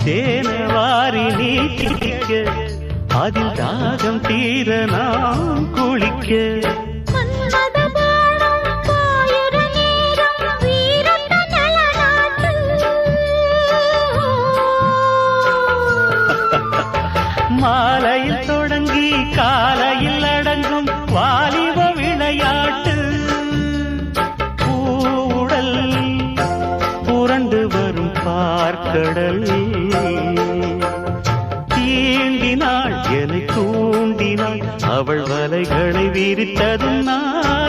தேனவாரி நீ குடிக்க அதில் தாகம் தீர நாம் குளிக்க மாலையில் தொடங்கி காலையில் அடங்கும் வாலிப விளையாட்டு பூவுடல் புரண்டு வரும் பார்க்கடல் தீண்டினாள் என்னை தூண்டினாள் அவள் வலைகளை விரித்ததும் நான்